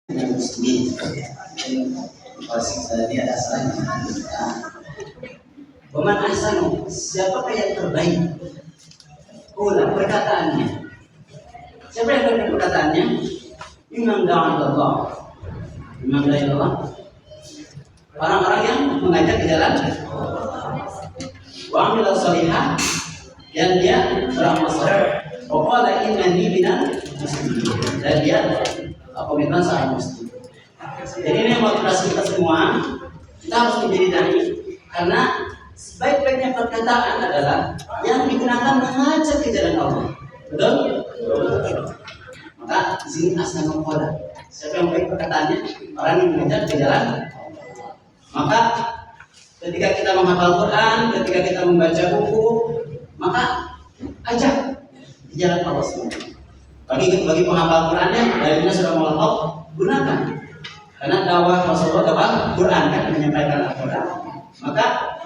muslimin. Ini ada asalnya. Waman ahsanu, siapakah yang terbaik? Perkataannya. Siapa yang terbaik perkataannya? Imam Allah. Imam Allah. Orang-orang yang mengajak ke jalan wa amila sholihah, dan dia beramal saleh. Wa qala innani minal muslimin, dan dia komitmen seorang muslim. Jadi ini motivasi kita semua. Kita harus menjadi dai, karena sebaik-baiknya perkataan adalah yang digunakan mengajak ke jalan Allah. Betul? Maka di sini asal qala. Siapa yang baik perkataannya? Orang yang mengajak ke jalan. Maka ketika kita menghafal Quran, ketika kita membaca buku, maka ajak di jalan Allah semua. Bagi penghafal Qurannya, dalilnya sudah Allah gunakan. Karena dakwah Rasulullah dakwah Quran kan, menyampaikan Al-Quran. Maka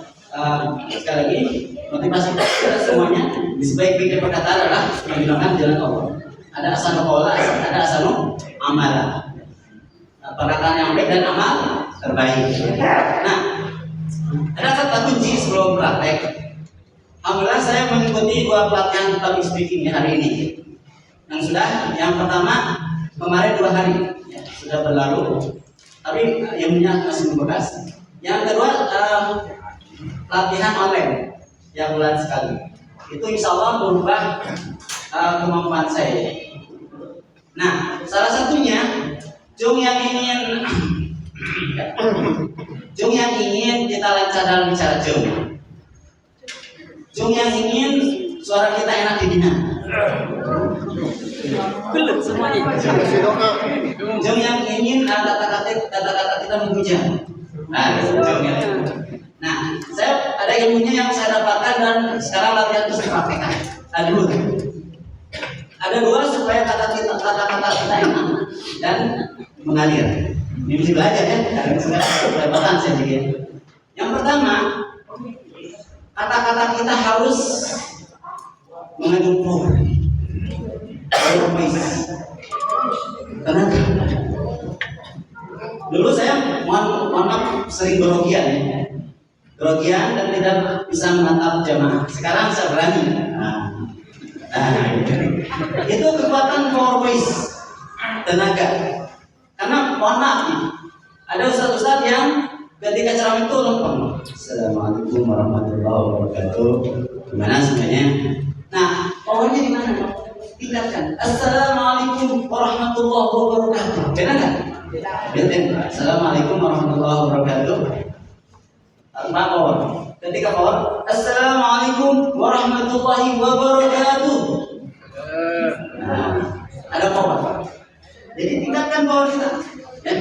sekali lagi motivasi kita semuanya di sebaik-baiknya perkataan adalah menggunakan jalan Allah. Ada asal qala, ada asal amala. Perkataan yang baik dan amal terbaik. Nah, ada kata kunci sebelum praktek. Alhamdulillah saya mengikuti 2 pelatihan public speaking hari ini. Yang pertama kemarin 2 hari ya, sudah berlalu, tapi ilmunya masih membekas. Yang kedua latihan online yang bulan sekali. Itu insya Allah merubah kemampuan saya. Nah, salah satunya Jung yang ingin kita lancar dalam bicara Jung yang ingin suara kita enak didengar. Belum semuanya. Jung yang ingin kata-kata kita menghujat. Nah, saya ada ilmunya yang saya dapatkan dan sekarang latihan terus dipraktekkan. Ada dua supaya kata-kata kita enak dan mengalir. Ini mesti belajar ya, karena sekarang kelewatan saya juga. Yang pertama, kata-kata kita harus mengandung power. Karena dulu saya mohon maaf sering grogian dan tidak bisa menatap jamaah. Sekarang saya berani. Itu kekuatan power voice, tenaga. Karena mohon maaf nih, ada ustaz-ustaz yang ketika ceramah itu lempeng. Assalamualaikum warahmatullahi wabarakatuh. Gimana sebenarnya? Nah, powernya di mana? Tingkatkan. Assalamualaikum warahmatullahi wabarakatuh. Benar nggak? Benar. Assalamualaikum warahmatullahi wabarakatuh. Tanpa power. Ketika power, Assalamualaikum warahmatullahi wabarakatuh. Nah, ada power. Jadi tingkatkan power kita. Ya.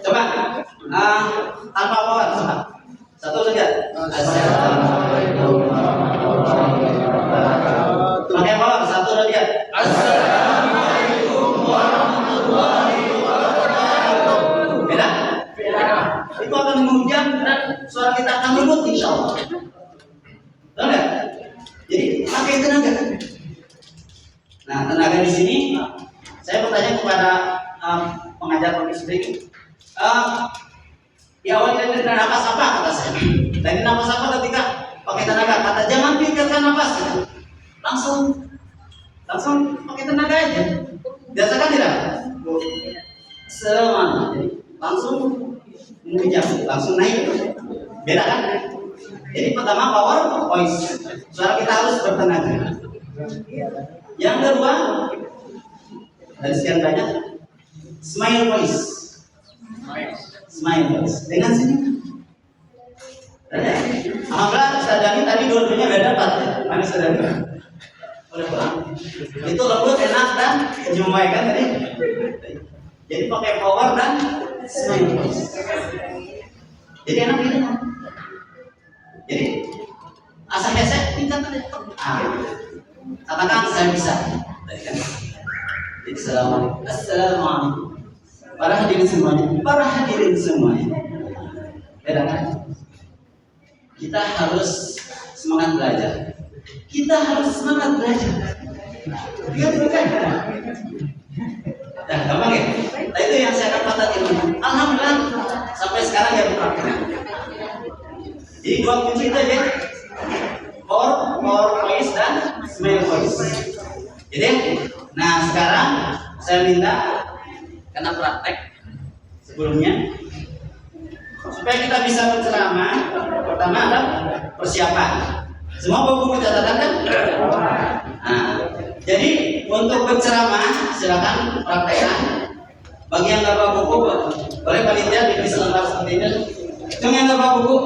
Coba tanpa power, coba. Satu saja. Assalamualaikum warahmatullahi wabarakatuh. Pakai power, satu lagi. Assalamualaikum warahmatullahi wabarakatuh. Beda? Itu akan menghujam dan suara kita akan lembut insya Allah. Tahu nggak? Jadi pakai tenaga. Nah, tenaga di sini saya bertanya kepada pengajar public speaking. Di awal dari nafas apa kata saya? Dari nafas apa ketika pakai tenaga? Kata jangan pikirkan nafas. Langsung pakai tenaga aja. Biasakan tidak? Semangat. Langsung mengucap, langsung naik. Beda kan? Jadi pertama power voice. Suara kita harus bertenaga. Yang kedua, dari sekian banyak, smile voice. Dengan senyum. Alhamdulillah Ustaz tadi dua-duanya udah dapat. Mana Ustaz Dani? Udah pulang. Itu lembut, enak dan menjumpai kan tadi. Jadi pakai power dan smile voice. Jadi enak ini. Jadi asal gesek tingkat tadi. Katakan saya bisa. Tadi kan. Jadi assalamualaikum. Para hadirin semuanya. Beda kan? Kita harus semangat belajar. Biar bukan. Nah, gampang ya? Nah, itu yang saya dapat ilmu. Alhamdulillah sampai sekarang ya prakteknya. Jadi dua kunci itu aja. Power voice dan smile voice. Jadi, nah sekarang saya minta karena praktek sebelumnya supaya kita bisa berceramah. Pertama adalah persiapan. Semua buku catatan kan? Nah, jadi untuk berceramah silakan praktekkan. Bagi yang nggak bawa buku, boleh panitia ditulis lembar seperti ini. Cuma yang nggak bawa buku,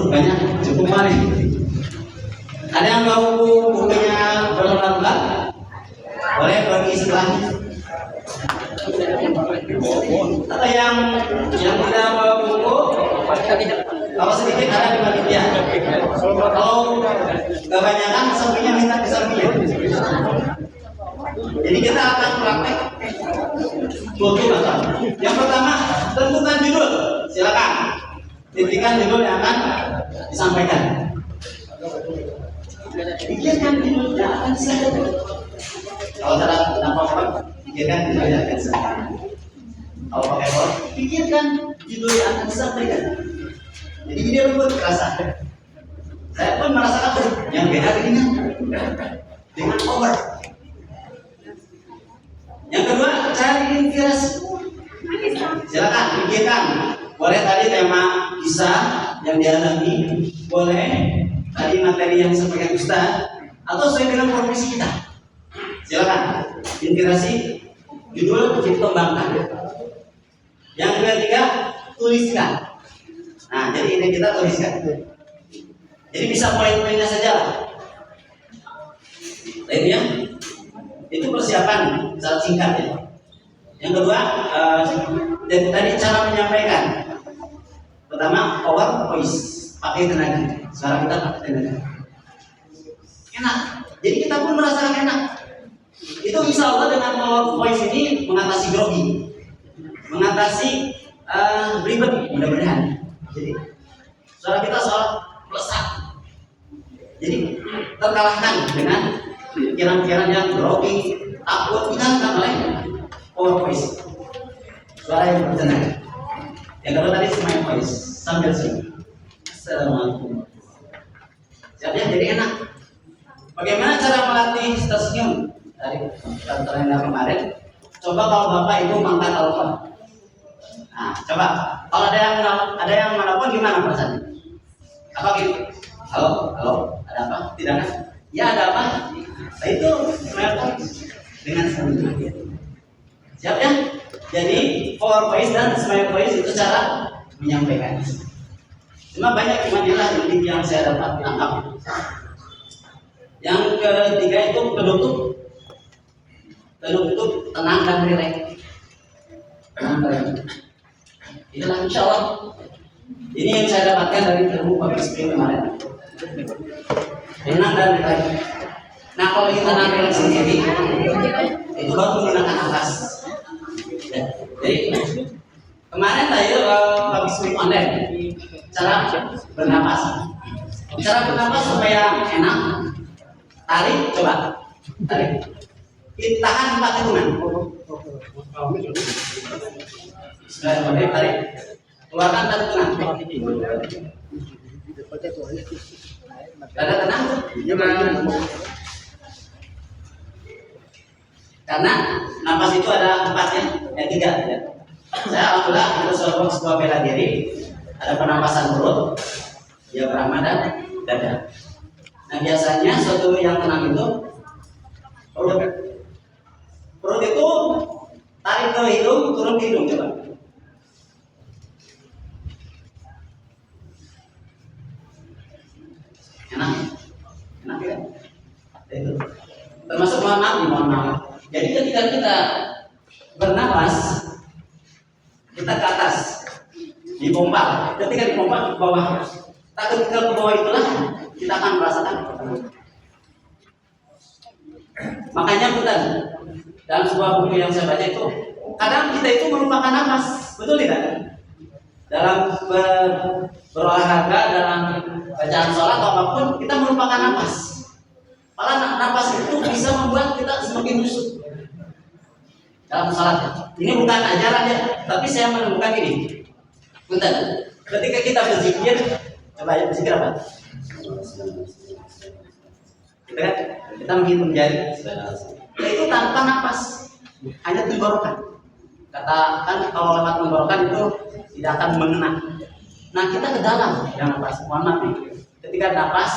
banyak cukup mana? Ada yang bawa bukunya berlembar-lembar, boleh pergi sebelahnya. Atau yang tidak bawa buku, kalau sedikit ada di panitia. Kalau kebanyakan sampingnya minta ke samping. Jadi kita akan praktek buku atau yang pertama tentukan judul, silakan titikkan judul yang akan disampaikan. Pikirkan judul yang akan disampaikan. Kalau cara nampak pikirkan judul yang akan disampaikan. Kalau pakai power, pikirkan judul yang akan disampaikan. Jadi dia membuat kerasa. Saya pun merasakan yang beda dengan power. Yang kedua, cari inspirasi. Silakan pikirkan. Boleh tadi tema kisah yang dialami, boleh tadi materi yang disampaikan Ustaz, atau sesuai dengan profesi kita. Silakan inspirasi, judul dikembangkan. Yang ketiga, tuliskan. Nah, jadi ini kita tuliskan. Jadi bisa poin-poinnya saja. Lainnya, itu persiapan saat singkat ya. Yang kedua, dan tadi cara menyampaikan. Pertama, power voice, pakai tenaga. Sekarang kita pakai tenaga. Enak. Jadi kita pun merasakan enak. Itu insya Allah dengan power voice ini mengatasi grogi, mengatasi ribet mudah-mudahan. Jadi suara kita soal pelesat. Jadi terkalahkan dengan pikiran-pikiran yang grogi, takut, dikalahkan oleh power voice, suara yang bertenaga. Yang kedua tadi smile voice, sambil sini. Assalamualaikum. Siapnya jadi enak. Bagaimana cara melatih tersenyum? Dari contohnya kemarin. Coba kalau bapak ibu mengangkat telepon. Nah, coba kalau ada yang menelpon gimana perasaannya? Apa gitu? Halo, ada apa? Tidak kan? Ya ada apa? Nah itu smile voice dengan senyum. Siap ya? Jadi power voice dan smile voice itu cara menyampaikan. Cuma banyak inilah yang saya dapat tangkap. Yang ketiga itu penutup tenang dan rileks. Itulah insya Allah. Ini yang saya dapatkan dari ilmu Pak Bismi kemarin. Tenang dan rileks. Nah kalau kita tenang rileks sendiri, itu baru menggunakan nafas. Ya. Jadi kemarin saya Pak Bismi online cara bernapas. Cara bernapas supaya enak. Tarik, coba tarik. Tahan 4 hitungan. Sudah tarik. Keluarkan 4 hitungan. Ada tenang? Karena napas itu ada 4 ya, 3 ya. Saya alhamdulillah itu sebuah bela diri. Ada penapasan perut, diafragma dan dada. Nah biasanya suatu yang tenang itu perut itu tarik ke hidung, turun ke hidung coba. Enak ya? Itu. Termasuk mohon maaf. Jadi ketika kita bernapas, kita ke atas, dipompa. Ketika dipompa ke bawah, ketika ke bawah itulah kita akan merasakan. Makanya betul dalam sebuah buku yang saya baca itu, kadang kita itu melupakan nafas, betul tidak? Dalam berolahraga, dalam bacaan sholat atau apapun, kita melupakan nafas. Malah nafas itu bisa membuat kita semakin busuk. dalam salat. Ini bukan ajaran ya, tapi saya menemukan ini. Bentar, ketika kita berzikir, coba ya berzikir apa? Kita menghitung jari. Itu tanpa nafas, hanya tenggorokan. Katakan kalau lewat tenggorokan itu tidak akan mengena. Nah kita ke dalam yang nafas, mohon maaf nih. Ketika nafas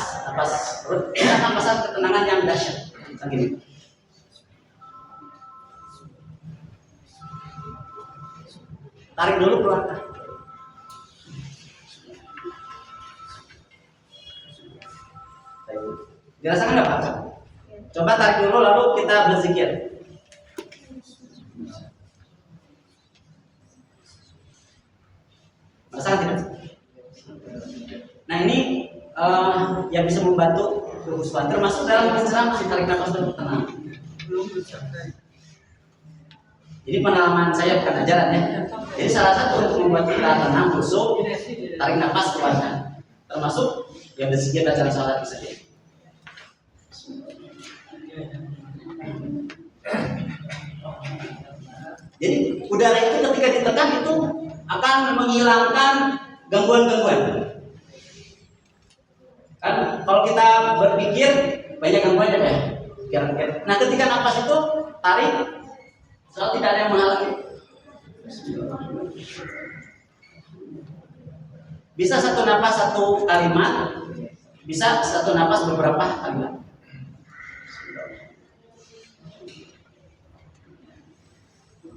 perut, kita akan merasakan ketenangan yang dahsyat. Begini. Tarik dulu, keluarkan. Dirasakan nggak Pak? Coba tarik dulu lalu kita berzikir. Merasakan tidak? Nah ini yang bisa membantu khusyuan termasuk dalam penceramah, tarik nafas dan tenang. Jadi pengalaman saya bukan ajaran ya. Jadi salah satu untuk membuat kita tenang, khusyuk, tarik nafas, keluarkan. Termasuk yang berzikir dan salat bisa. Jadi udara itu ketika ditekan itu akan menghilangkan gangguan-gangguan. Kan kalau kita berpikir banyak gangguan ya, pikir-pikir. Nah ketika nafas itu tarik, selalu tidak ada yang menghalangi. Bisa satu nafas satu kalimat, bisa satu nafas beberapa kalimat.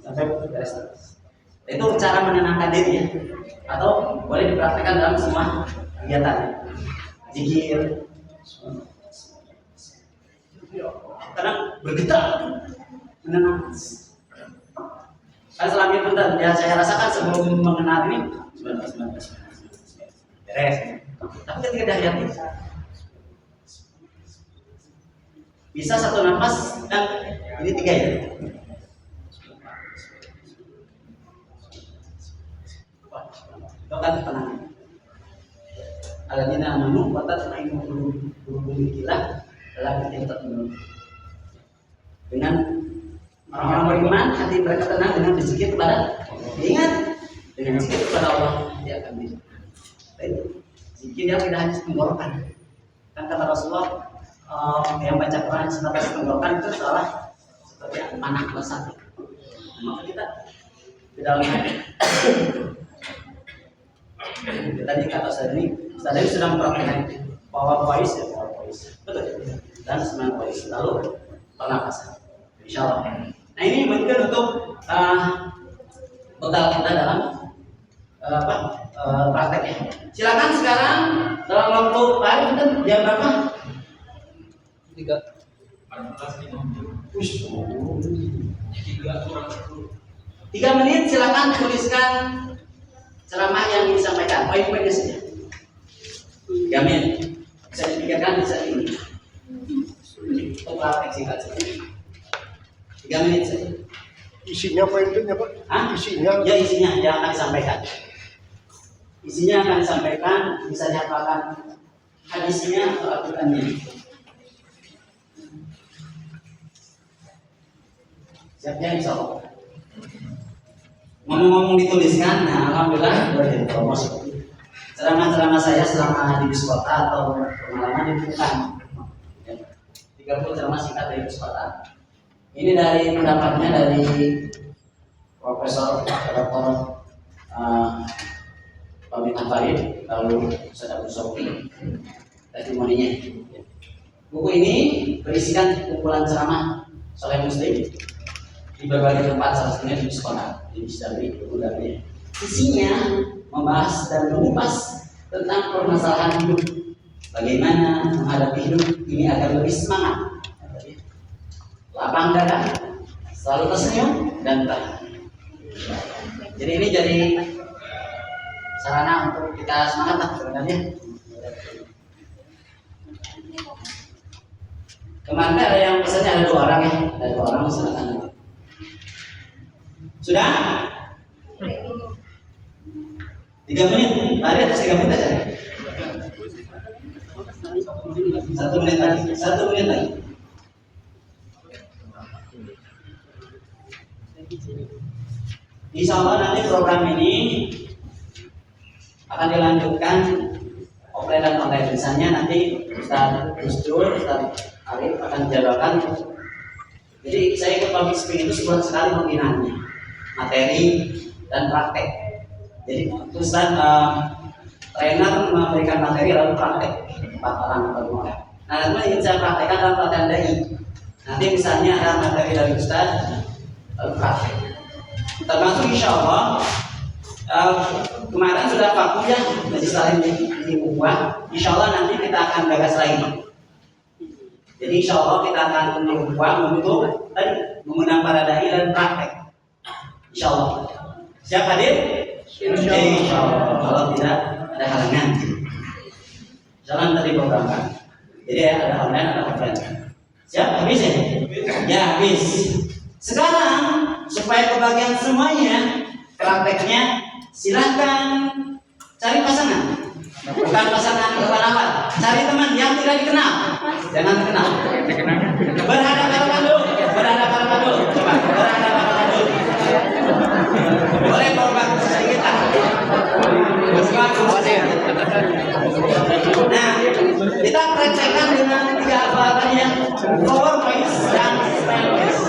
Sampai beres. Itu cara menenangkan diri ya. Atau boleh dipraktikkan dalam semua kegiatan. Zikir. Karena bergetar menenangkan. Kan selama itu ya saya rasakan sebelum mengenal ini beres. Tapi ketika dah hati bisa satu nafas dan ini 3 ya. Doakan tenang. Aladina amanu wa tatma'innu qulubuhum billah dalam kita tenang. Dengan orang-orang beriman hati mereka tenang dengan berzikir kepada ingat dengan zikir kepada Allah dia akan bisa. Zikir yang tidak hanya tenggorokan. Kan kata Rasulullah yang baca Quran setelah tenggorokan itu salah seperti panah lesat. Maka kita di dalam tadi kata tadi sudah mempraktikkan power voice ya, power voice betul dan semangat voice lalu pernapasan insyaallah. Nah ini mungkin untuk bekal kita dalam prakteknya. Silakan sekarang dalam waktu paling kan jam berapa? 3 menit silakan tuliskan ceramah yang disampaikan, poin-poinnya saja. 3 menit. Bisa dipikirkan bisa ini. Untuk praktek singkat saja. 3 menit saja. Isinya apa intinya Pak? Isinya? Ya isinya yang akan disampaikan. Isinya akan disampaikan, bisa dihafalkan hadisnya atau Al-Qur'annya. Siapnya insyaallah. Ngomong-ngomong dituliskan, nah alhamdulillah boleh jadi promosi. Ceramah-ceramah saya selama di Biskota atau pengalaman di Bukan. 30 ceramah singkat dari Biskota. Ini dari pendapatnya dari Profesor Dr. Pamit Farid, lalu Ustaz Abdul Sofi, testimoninya. Buku ini berisikan kumpulan ceramah Saleh Muslim di berbagai tempat, salah satunya di sekolah, di Bisdari, Budapest. Isinya membahas dan mengupas tentang permasalahan hidup, bagaimana menghadapi hidup ini agar lebih semangat, lapang dada, selalu tersenyum dan tahan. Jadi ini jadi sarana untuk kita semangat lah sebenarnya. Kemarin ada yang pesannya ada 2 orang ya, ada 2 orang silakan. Sudah? 3 menit, tadi atas 3 menit aja. 1 menit lagi, 1 menit lagi. Insya Allah nanti program ini akan dilanjutkan offline dan online. Misalnya nanti Ustaz Gusdur, Ustaz Arif akan dijadwalkan. Jadi saya ikut public speaking itu sebulan sekali pembinaannya, materi dan praktek. Jadi Ustaz trainer memberikan materi lalu praktek 4 orang atau 5 orang. Nah nanti ingin saya praktekkan dalam pelatihan DAI. Nanti misalnya ada materi dari Ustaz lalu praktek. Termasuk insya Allah kemarin sudah vakum ya majelis taklim di Ubuah. Insya Allah nanti kita akan gagas lagi. Jadi insya Allah kita akan di Ubuah untuk mengundang para dai dan praktek. Insya Allah. Siap hadir? Insya Allah. Kalau tidak ada halangan. Jalan tadi programkan. Jadi ada online, ada offline. Siap? Habis ya? Ya habis. Sekarang supaya kebagian semuanya prakteknya, silahkan cari pasangan. Bukan pasangan awal-awal. Cari teman yang tidak dikenal. Jangan kenal. Berhadapan dulu. Berhadapan dulu. Coba berhadapan dulu. Boleh korban sedikit lah. Nah, kita praktekkan dengan 3 alfabet yang PowerPoint dan Spanish.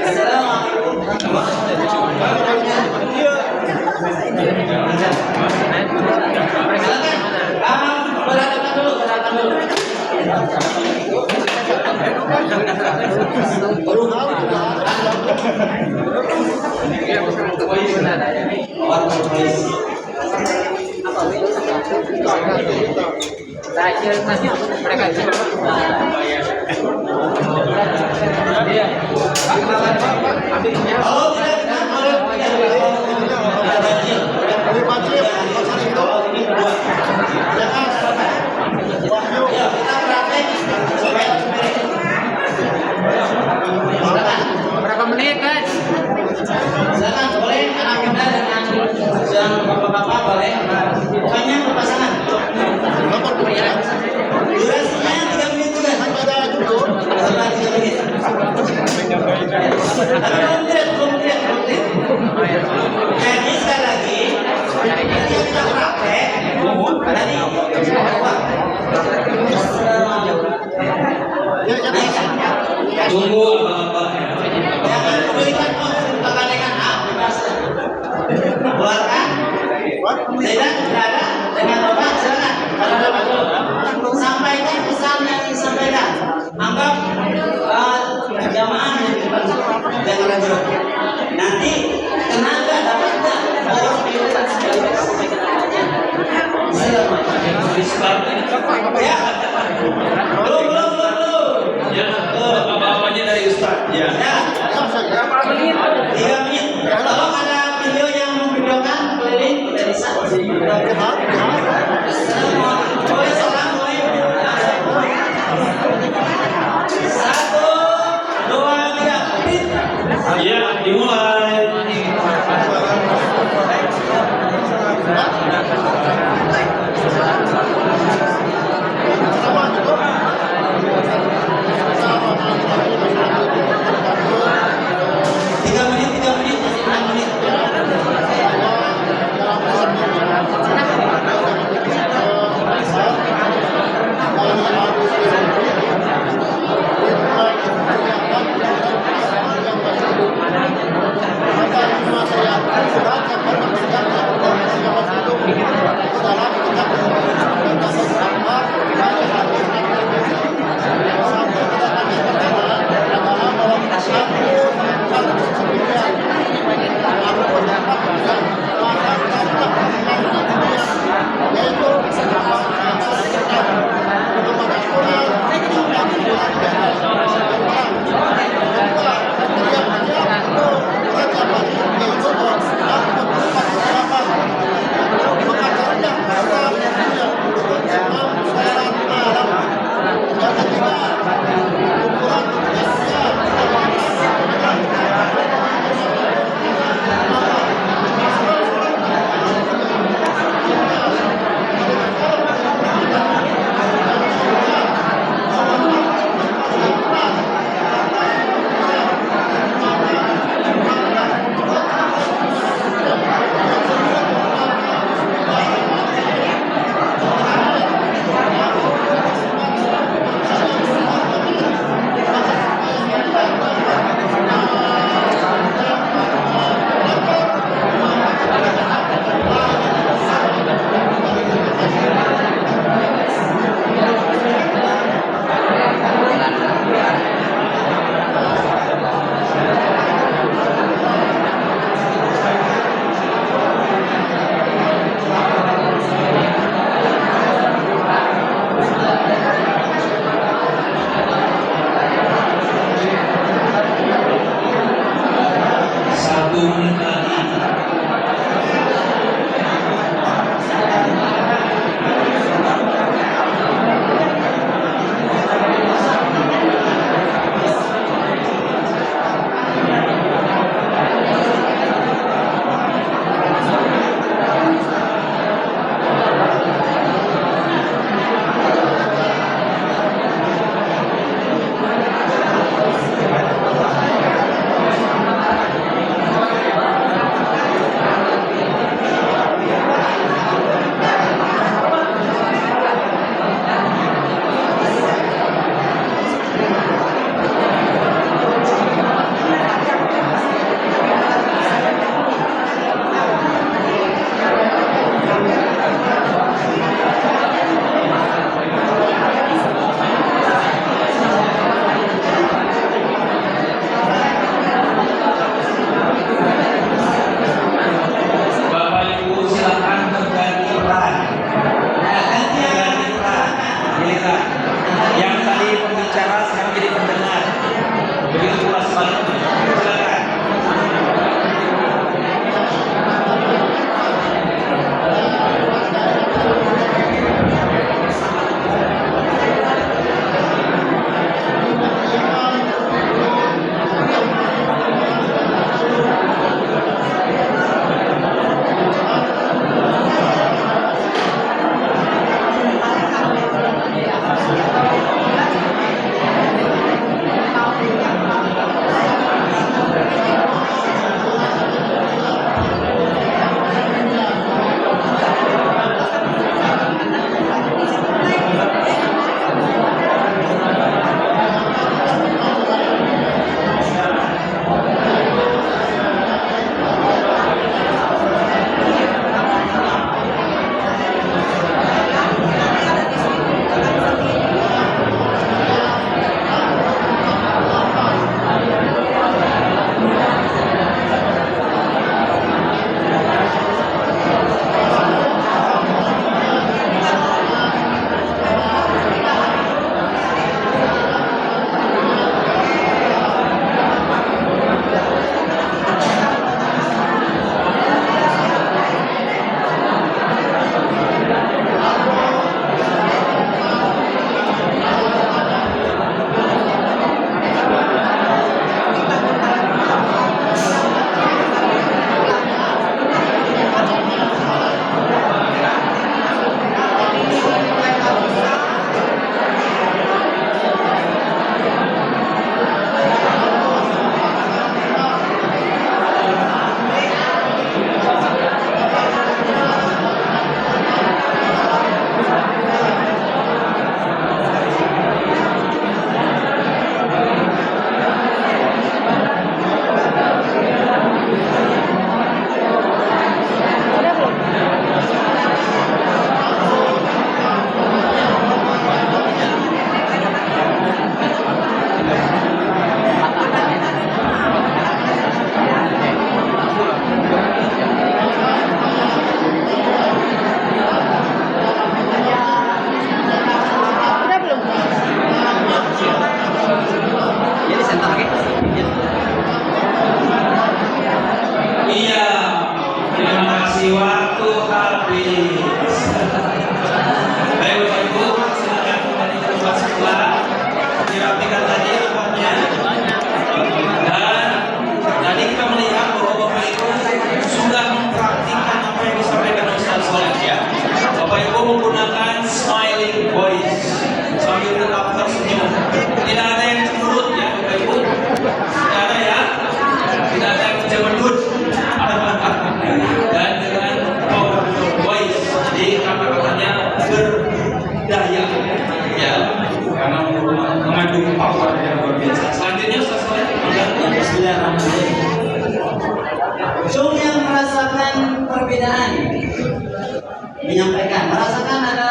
Assalamualaikum warahmatullahi wabarakatuh. Silakan. Berhadapan dulu. Berapa menit kan? Silakan boleh anak muda dengan yang bapak-bapak boleh. Pokoknya berpasangan. Durasinya 3 menit juga. Setelah 3 menit. Belum lihat. Jadi sekali lagi, ketika kita praktek, tadi tunggu Bapak. jangan berikan dengan keluarkan. Tidak ada dengan Bapak silakan. Sampaikan pesan yang disampaikan. Anggap jamaah yang di depan. Jangan ragu. Iya, terima kasih waktu habis. Baik Bapak Ibu, silakan kembali ke tempat sebelah. Dirapikan lagi rambutnya. Dan tadi kita melihat bahwa Bapak Ibu sudah mempraktikkan apa yang disampaikan Ustaz Soleh ya. Bapak Ibu menggunakan smiling voice sambil tetap tersenyum. Tidak ada yang cemberut ya Bapak Ibu. Tidak ada ya. Tidak ada yang cemberut. Dan dengan powerful voice, jadi kata-katanya berdaya ya, karena mengandung power yang luar biasa. Selanjutnya Ustaz Soleh, Bismillahirrahmanirrahim. Zoom yang merasakan perbedaan menyampaikan, merasakan ada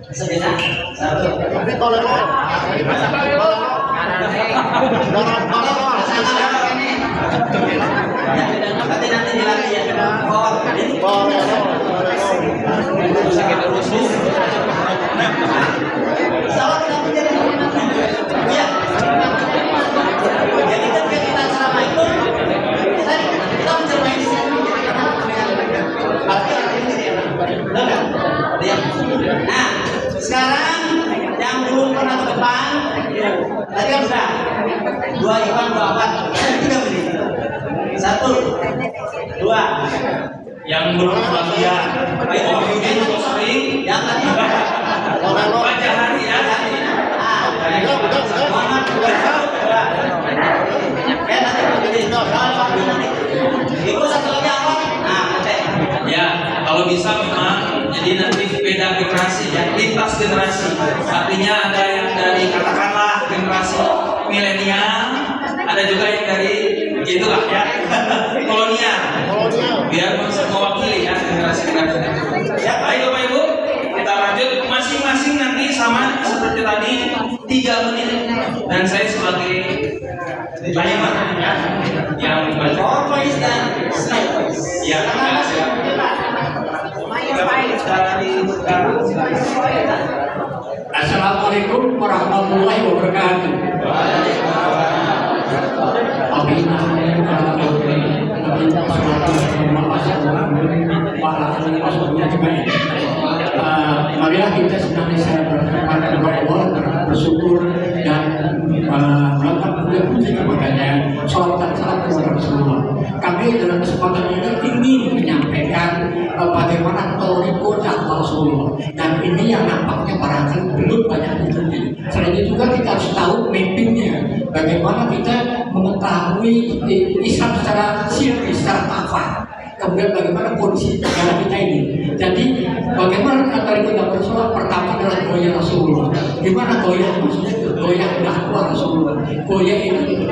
perbedaan. Satu. Tapi kalau Nanti dilatih ya. Sakit rusuh. Salah kenapa jadi ya. Jadi ketika kita ceramah itu kita mencermai di sini. Nah, sekarang yang belum pernah ke depan, tadi kan sudah 2 Iwan 24, 3 menit. 1, 2. yang belum bagian, Om Yudin juga sering, Yang tadi baca hari ya. Muhammad 2. Ibu satu lagi apa? Nah, Ya, kalau bisa memang jadi nanti beda generasi ya, lintas generasi. Artinya ada yang dari katakanlah generasi milenial, ada juga yang dari gitulah ya, kolonial. Biar mewakili ya generasi-generasi. Ya, baik Bapak Ibu, kita lanjut masing-masing nanti sama seperti tadi 3 menit dan saya sebagai layman ya yang membaca. power voice dan slide voice. Ya, Assalamualaikum warahmatullahi wabarakatuh. Marilah kita senantiasa berterima kepada Allah, bersyukur dan melakukan puji kepadanya. Salawat dan salam kepada Rasulullah. Kami dalam kesempatan ini ingin menyampaikan bagaimana toriko dakwah Rasulullah, dan ini yang nampaknya barangkali belum banyak diikuti. Selain itu juga kita harus tahu mappingnya, bagaimana kita mengetahui Islam secara sirri, secara kafah. Kemudian bagaimana kondisi negara kita ini. Jadi bagaimana antara kita Rasulullah, pertama adalah goyah Rasulullah. Gimana goyah? Maksudnya goyah dakwah Rasulullah. Goyah ini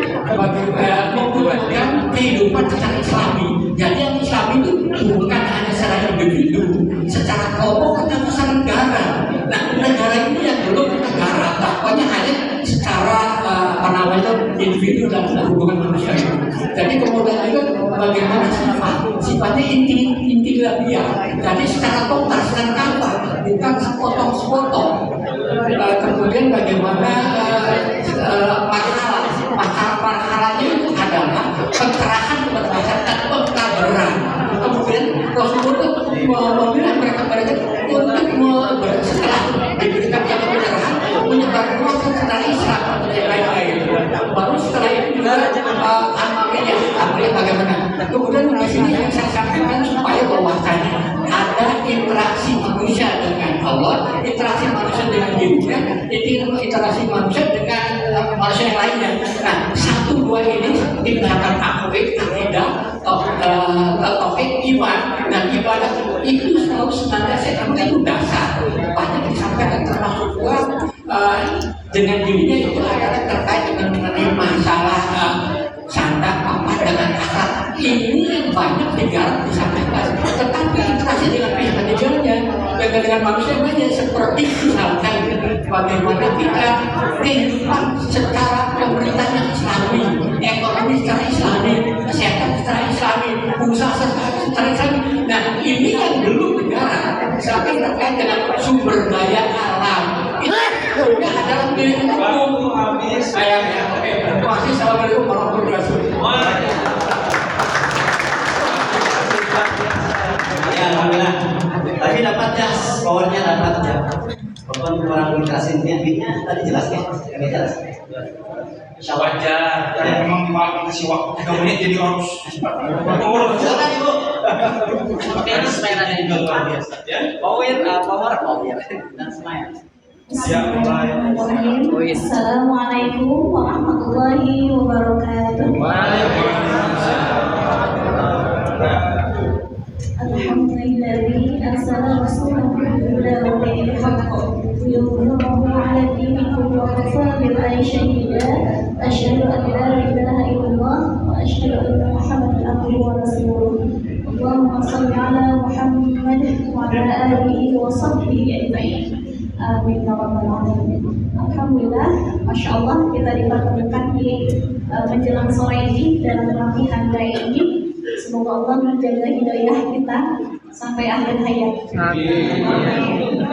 membutuhkan kehidupan secara Islami. Jadi yang Islami itu bukan hanya secara individu, secara kelompok atau secara negara. Nah, negara ini yang belum negara, dakwahnya hanya secara individu dan hubungan manusia. Jadi kemudian juga bagaimana sifatnya inti dia. Jadi secara total, secara kapal, bukan sepotong-sepotong. Kemudian bagaimana pahalanya itu adalah pencerahan kepada masyarakat, pengkabaran. Kemudian Rasulullah meminta mereka untuk setelah diberikan pencerahan menyebarluaskan secara Islam dan lain-lain. Baru setelah itu juga amalnya bagaimana. Kemudian di sini yang saya sampaikan supaya bahwasanya ada interaksi manusia dengan Allah, interaksi manusia dengan dirinya, interaksi manusia dengan manusia yang lainnya. Nah, 1, 2 ini seperti misalkan akidah, tauhid, iman dan ibadah itu selalu senantiasa itu dasar. Banyak disampaikan termasuk juga dengan dirinya itu adalah terkait dengan mengenai masalah sandang, papan dengan akhlak. Ini yang banyak digarap disampaikan. Tetapi interaksi dengan pihak ketiganya dengan manusia banyak, seperti misalkan bagaimana kita kehidupan secara pemerintah yang Islami, ekonomi secara Islami, kesehatan secara Islami, usaha secara Islami. Nah, ini yang belum negara. Misalkan terkait dengan sumber daya alam. Itu adalah milik umum. Sayangnya, oke. Terima kasih. Assalamualaikum warahmatullahi wabarakatuh. Tapi dapat jas, powernya dapat ya. Walaupun kurang dikasih nya tadi jelas ya? Agak jelas. Wajar, dan memang dimakan kasih waktu 3 menit jadi harus Silakan Ibu. Ini semayang juga luar biasa. Ya, power dan semayang. Bismillahirrahmanirrahim. Assalamualaikum warahmatullahi wabarakatuh. Alhamdulillahi arsala rasulahu bil huda wa dinil haqq liyudhhirahu 'ala dini kullihi wa kafaa billahi shahida. Asyhadu an la ilaha illallah wa asyhadu anna Muhammadan abduhu wa rasuluh. Allahumma shalli 'ala Muhammad wa 'ala alihi wa sahbihi ajma'in. Amin ya rabbal alamin. Alhamdulillah, masya Allah kita dipertemukan di menjelang sore ini dalam pelatihan dai ini. Semoga Allah menjaga hidayah kita sampai akhir hayat. Amin.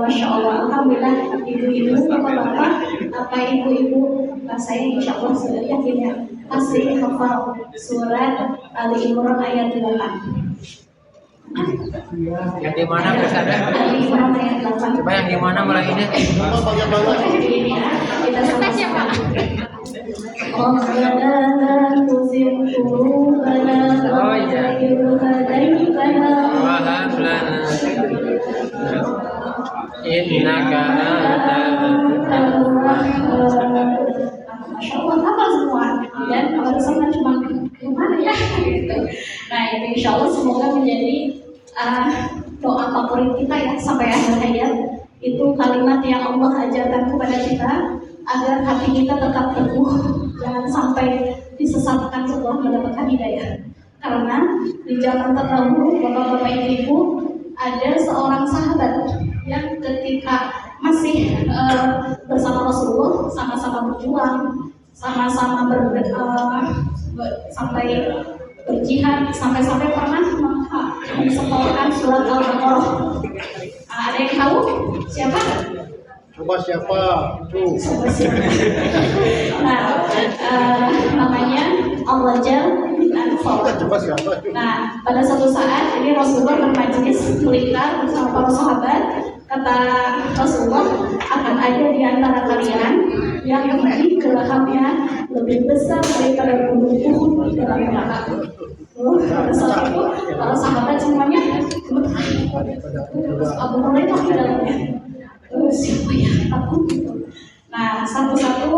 Masya Allah, alhamdulillah ibu-ibu, bapak-bapak, apa ibu-ibu, saya insya Allah sudah yakin ya pasti hafal surat Ali Imran ayat 8. Yang di mana Ustazah? Coba yang di mana mulainya? Kita sama-sama. Rabbana la tuzigh qulubana ba'da idh hadaytana wa hab lana innaka antal wahhab. Masya Allah, hafal semua. Dan kalau sama cuma gimana ya gitu. Nah itu insya Allah semoga menjadi doa favorit kita ya sampai akhir hayat. Itu kalimat yang Allah ajarkan kepada kita agar hati kita tetap teguh, jangan sampai disesatkan setelah mendapatkan hidayah. Karena di zaman terdahulu, bapak-bapak ibu, ada seorang sahabat yang ketika masih bersama Rasulullah, sama-sama berjuang, sama-sama sampai berjihad, sampai-sampai pernah mensekolahkan surat Al-Baqarah. Ada yang tahu siapa? Coba siapa? Tuh. Nah, namanya Al-Wajal bin Anfal. Coba siapa? Nah, pada suatu saat ini Rasulullah bermajlis melingkar bersama para sahabat. Kata Rasulullah, akan ada di antara kalian yang memiliki gelahapnya lebih besar daripada gunung Uhud dalam neraka. Pada saat itu para sahabat semuanya Abu Hurairah di dalamnya. Siapa ya takut gitu. Nah, satu-satu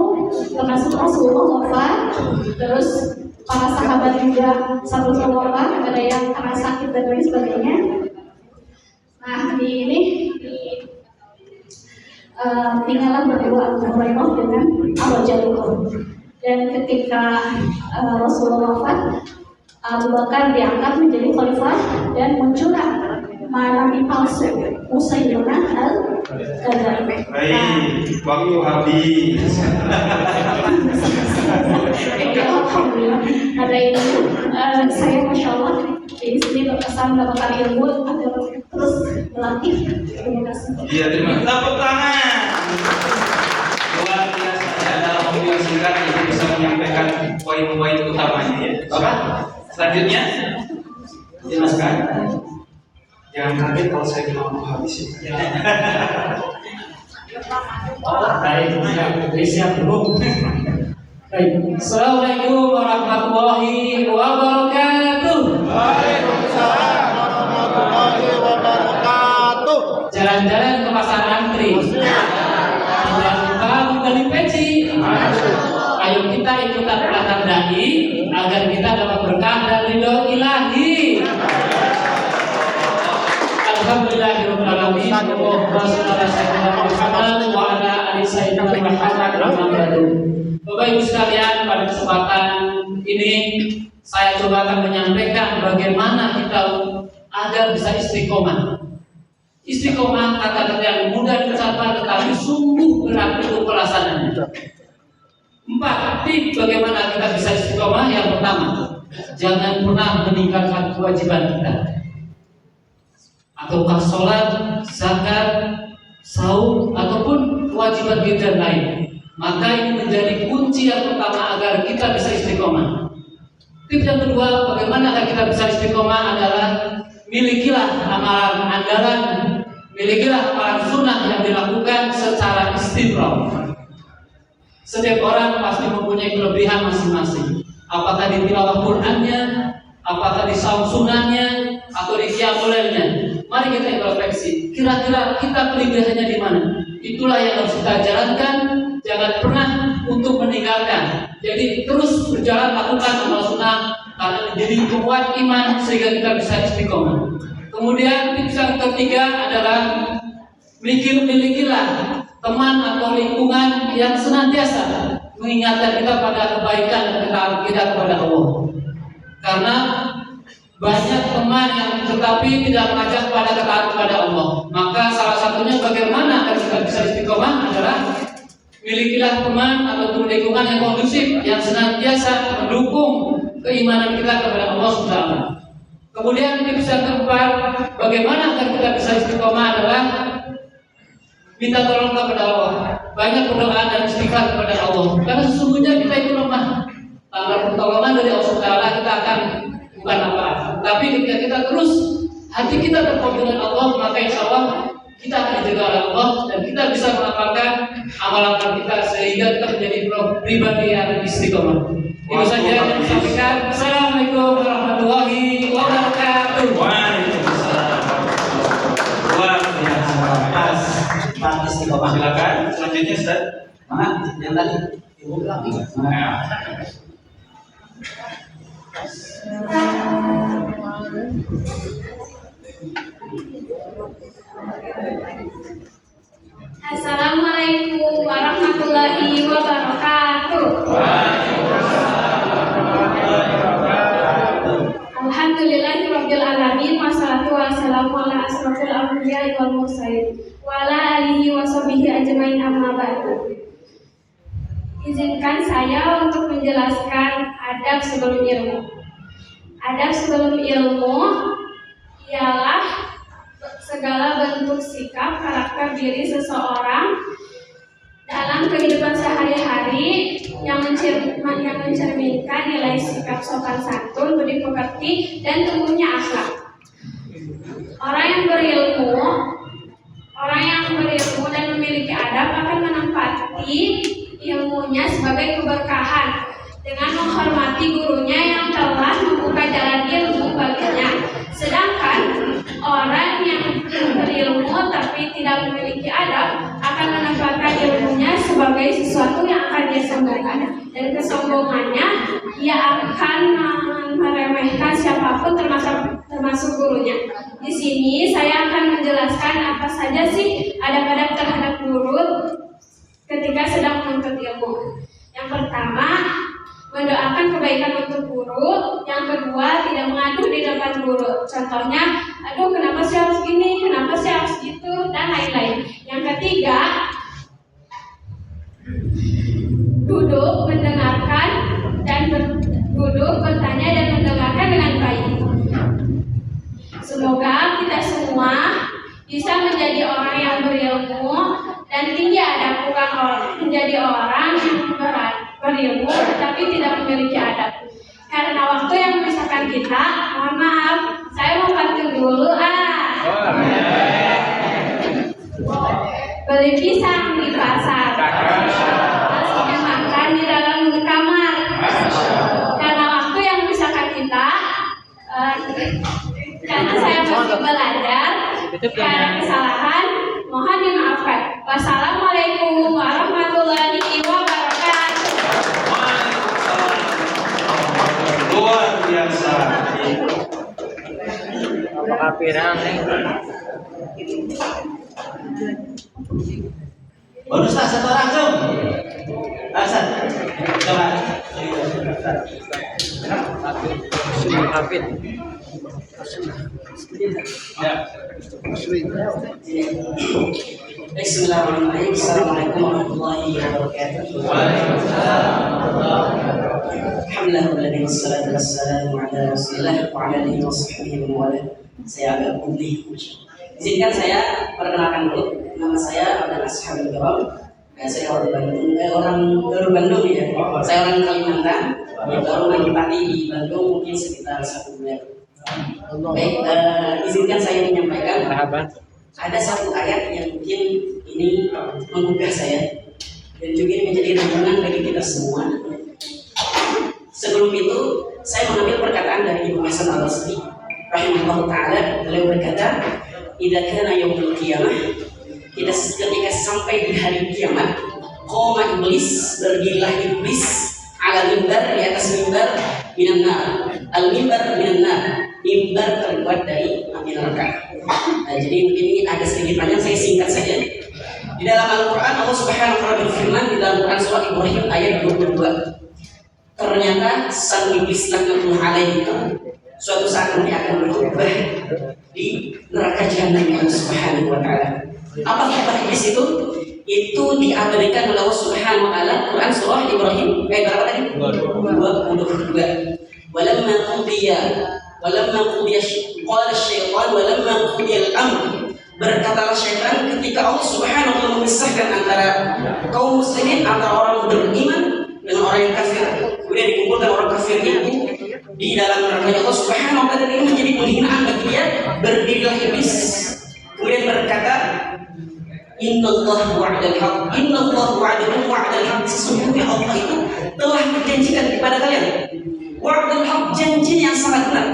termasuk Rasulullah wafat, terus para sahabat juga satu-satu wafat, ada yang karena sakit dan lain sebagainya. Nah, tinggallah berdua Abu Hurairah dengan Al-Wajal. Dan ketika Rasulullah wafat, Abu Bakar diangkat menjadi khalifah dan muncullah nabi palsu Musailimah al-Kadzdzab. Baik, waktu habis. Alhamdulillah ada ini saya masya Allah di sini berkesan mendapatkan ilmu agar terus berlatih. Terima kasih. Iya, terima kasih. Tepuk tangan. Luar biasa ya, dalam video singkat ini bisa menyampaikan poin-poin utamanya ya. Bapak, selanjutnya jelaskan. Jangan kaget kalau saya bilang mau habis ya. Baik, siap dulu. Baik, Assalamualaikum warahmatullahi wabarakatuh. Waalaikumsalam warahmatullahi wabarakatuh. Jalan-jalan ke pasar antri. Tidak lupa membeli peci. Ayo kita ikutan pelatihan dai agar kita dapat berkah dan ridho ilahi. Alhamdulillahirabbil alamin. Allahumma shalli ala sayyidina Muhammad wa ala ali sayyidina Muhammad. Bapak Ibu sekalian, pada kesempatan ini saya coba akan menyampaikan bagaimana kita agar bisa istiqomah. Istiqomah kata-kata yang mudah dicapai tetapi sungguh berat untuk pelaksanaannya. 4 tips bagaimana kita bisa istiqomah. Yang pertama, jangan pernah meninggalkan kewajiban kita. Ataukah sholat, zakat, saum, ataupun kewajiban kita lain. Maka ini menjadi kunci yang pertama agar kita bisa istiqomah. Tips yang kedua, bagaimana agar kita bisa istiqomah adalah milikilah amalan andalan, milikilah amalan sunnah yang dilakukan secara istimror. Setiap orang pasti mempunyai kelebihan masing-masing. Apakah di tilawah Qur'annya, apakah di saum sunnahnya, atau di qiyamul lailnya. Mari kita introspeksi. Kira-kira kita kelebihannya di mana? Itulah yang harus kita jalankan. Jangan pernah untuk meninggalkan. Jadi terus berjalan lakukan amal sunnah karena menjadi kuat iman sehingga kita bisa istiqomah. Kemudian tips yang ketiga adalah milikilah teman atau lingkungan yang senantiasa mengingatkan kita pada kebaikan dan ketaatan kita kepada Allah. Karena banyak teman yang tetapi tidak mengajak pada ketaatan kepada Allah. Maka salah satunya bagaimana agar kita bisa istiqomah adalah milikilah teman atau lingkungan yang kondusif yang senantiasa mendukung keimanan kita kepada Allah Subhanahu. Kemudian tips yang keempat, bagaimana agar kita bisa istiqomah adalah minta tolong kepada Allah. Banyak berdoa dan istighfar kepada Allah. Karena sesungguhnya kita itu lemah. Tanpa pertolongan dari Allah Taala kita akan bukan apa-apa. Tapi ketika kita terus hati kita terpaut dengan Allah, maka insya Allah kita akan dijaga oleh Allah dan kita bisa mengamalkan amalan kita sehingga kita menjadi pribadi yang istiqomah. Itu saja yang saya sampaikan. Assalamualaikum warahmatullahi wabarakatuh. Waalaikumsalam. Luar biasa. Pak istiqomah. Silakan. Selanjutnya Ustaz. Mana yang tadi? Ibu lagi. Assalamualaikum warahmatullahi wabarakatuh. Alhamdulillahirabbil alamin wassalatu wassalamu ala asrofil anbiya'i wal mursalin wa ala alihi washabihi ajmain amma ba'du. Izinkan saya untuk menjelaskan adab sebelum ilmu. Adab sebelum ilmu ialah segala bentuk sikap karakter diri seseorang dalam kehidupan sehari-hari yang mencerminkan nilai sikap sopan santun, budi pekerti, dan tumbuhnya akhlak. Orang yang berilmu dan memiliki adab akan menempati ilmunya sebagai keberkahan dengan menghormati gurunya yang telah membuka jalan ilmu baginya. Sedangkan orang yang berilmu tapi tidak memiliki adab akan menempatkan ilmunya sebagai sesuatu yang akan dia sombongkan, dan kesombongannya ia akan meremehkan siapapun termasuk gurunya. Di sini saya akan menjelaskan apa saja sih adab-adab terhadap guru ketika sedang menuntut ilmu. Yang pertama, mendoakan kebaikan untuk guru. Yang kedua, tidak mengadu di depan guru. Contohnya, aduh kenapa sih harus gini, kenapa sih harus gitu, dan lain-lain. Yang ketiga, duduk, mendengarkan, dan duduk, bertanya, dan mendengarkan dengan baik. Semoga kita semua bisa menjadi orang yang berilmu dan tinggi adab, bukan menjadi orang yang berilmu tetapi tidak memiliki adab. Karena waktu yang memisahkan kita, mohon maaf, saya mau pantun dulu. Beli pisang di pasar, nasinya makan di dalam kamar. Karena waktu yang memisahkan kita, karena saya masih belajar, karena kesalahan, mohon dimaafkan. Wassalamualaikum warahmatullahi wabarakatuh. Luar biasa. Apakah pirang nih? Bonus lah satu orang dong. Hasan, coba. Hafid. Bismillahirrahmanirrahim. Assalamualaikum warahmatullahi wabarakatuh. Alhamdulillah wassalatu wassalamu ala Rasulillah wa ala alihi washabbihi wa wala. Saya agak putih. Izinkan saya perkenalkan dulu. Nama saya adalah Ashabul Kiram. Saya orang Bandung, orang baru Bandung ya. Saya orang Kalimantan. Baru menempati di Bandung mungkin sekitar 1 bulan. Baik, izinkan saya menyampaikan Sahabat. ada satu ayat yang mungkin ini menggugah saya dan juga ini menjadi renungan bagi kita semua. Sebelum itu, saya mengambil perkataan dari Ibu Hasan Al-Basri rahimahullah taala. Beliau berkata, "Idza kana yaumul qiyamah," ketika sampai di hari kiamat, qoma iblis, berdirilah iblis ala mimbar, di atas mimbar minan nar. Al-mimbar minan nar, mimbar terbuat dari api neraka. Nah, jadi mungkin ini agak sedikit panjang, saya singkat saja. Di dalam Al-Quran, Allah Subhanahu wa Ta'ala berfirman di dalam Quran surah Ibrahim ayat 22. Ternyata sang iblis laknatullah alaihi itu suatu saat nanti akan berkhutbah di neraka jahanam Allah Subhanahu wa Ta'ala. Apa khutbah iblis itu? Itu diabadikan oleh Allah Subhanahu wa Ta'ala. Quran surah Ibrahim ayat berapa tadi? 22. Walamma qudiya qala syaitan walamma qudiya al-amr, berkatalah syaitan ketika Allah Subhanahu wa Ta'ala memisahkan antara kaum muslimin, antara orang beriman dengan orang yang kafir, kemudian dikumpulkan orang kafir itu di dalam neraka Allah Subhanahu wa Ta'ala. Ini menjadi penghinaan bagi dia. Berdirilah iblis kemudian berkata, Innallaha wa'adal haq, innallaha wa'adakum wa'adal haq, sesungguhnya Allah itu telah menjanjikan kepada kalian wa'adal haq, janji yang sangat benar.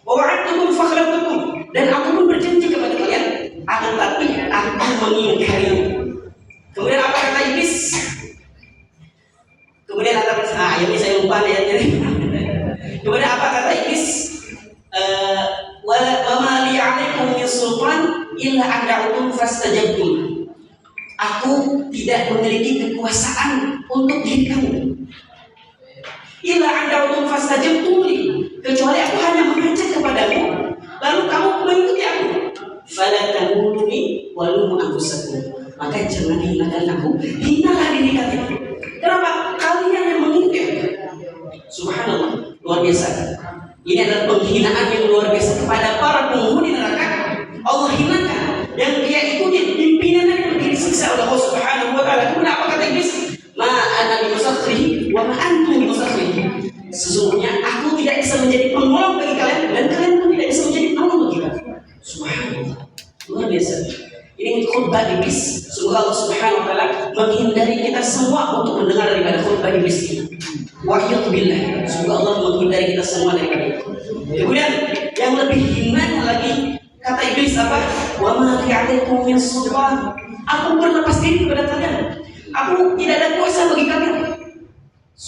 Wa wa'adtukum fakhlaftukum, dan aku pun berjanji kepada kalian, akan tapi aku mengingkari. Kemudian apa kata iblis? Kemudian ada ini saya lupa ayatnya. Kemudian apa kata iblis? Wa ma li 'alaikum min sultan illa an da'utum fastajabtum. Aku tidak memiliki kekuasaan untuk diri kamu. Illa an da'utum fastajabtum li, kecuali aku hanya mengajak kepadamu lalu kamu mengikuti aku. Fala tamuruni walumu anfusakum, maka jangan hinakan aku, hinalah diri kalian. Kenapa? Kalian yang mengikuti. Subhanallah, luar biasa. Ini adalah penghinaan yang luar biasa kepada para penghuni neraka. Allah hinakan yang dia ikuti pimpinannya yang disiksa oleh Allah Subhanahu wa Ta'ala. Kemudian apa kata iblis? Ma ana bimusakhrihi wa ma antum bimusakhrihi. Sesungguhnya aku tidak bisa menjadi penolong bagi kalian dan kalian pun tidak bisa menjadi penolong bagi aku. Subhanallah, luar biasa. Ini khutbah iblis. Semoga Allah Subhanahu wa Ta'ala menghindari kita semua untuk mendengar daripada khutbah iblis ini. Wa'iyatubillah, semoga Allah menghindari kita semua daripada itu. Kemudian yang lebih hina lagi, kata iblis apa? Wa ma li'alaikum min sultan, aku berlepas diri kepada kalian. Aku tidak ada kuasa bagi kalian.